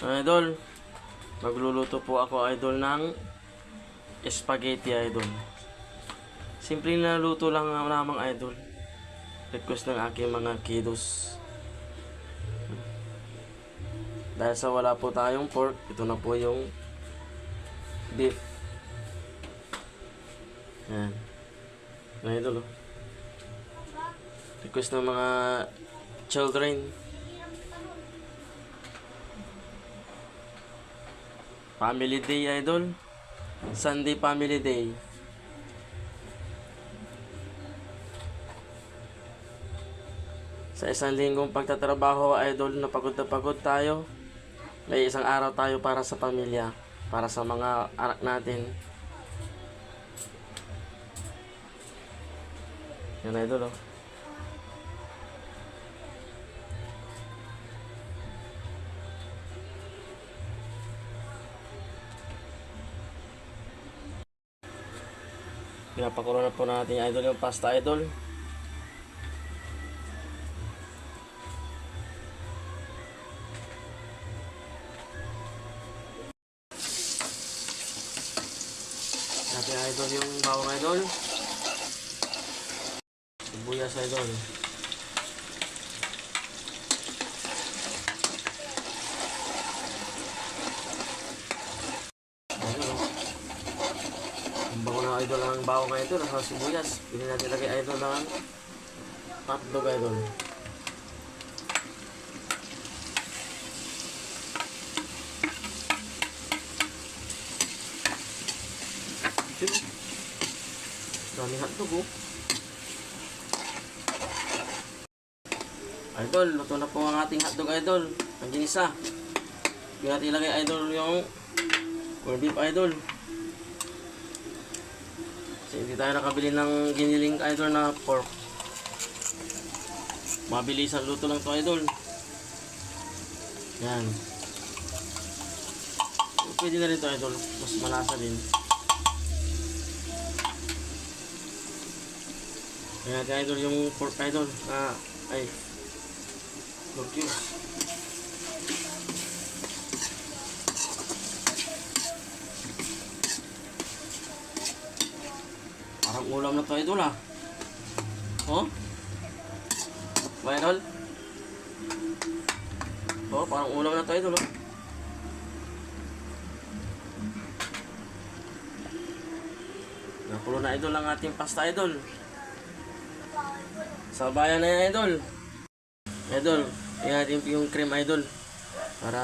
Idol, magluluto po ako idol ng spaghetti idol. Simpleng na luto lang namang idol. Request ng aking mga kiddos. Dahil sa wala po tayong pork, ito na po yung beef. Yan. Yan idol oh. Request ng mga children. Family day idol. Sunday family day. Sa isang linggong pagtatrabaho idol, na pagod tayo. May isang araw tayo para sa pamilya, para sa mga anak natin. Yan idol oh. Pinapakulo na po natin idol yung pasta idol. Natin idol yung bawang idol. Sibuyas idol. Bango na idol ang bawang idol, ang sibuyas. Pili natin lagay idol ng hotdog idol. Daming hotdog oh. Idol, luto na po ang ating hotdog idol. Ang ginisa. Pili natin ilagay idol yung corned beef idol. Hindi tayo nakabili ng giniling idol na pork. Mabilis ang luto lang to idol. Yan. Pwede na rin to idol. Mas malasa din. Yan natin idol yung pork idol. Pork cubes. Parang ulam na to idol ah. Oh? Ba idol? Oh, parang ulam na to idol oh. Nakulo na idol ang ating pasta idol. Sabayan na yan idol. Idol, tingnan natin yung cream idol. Para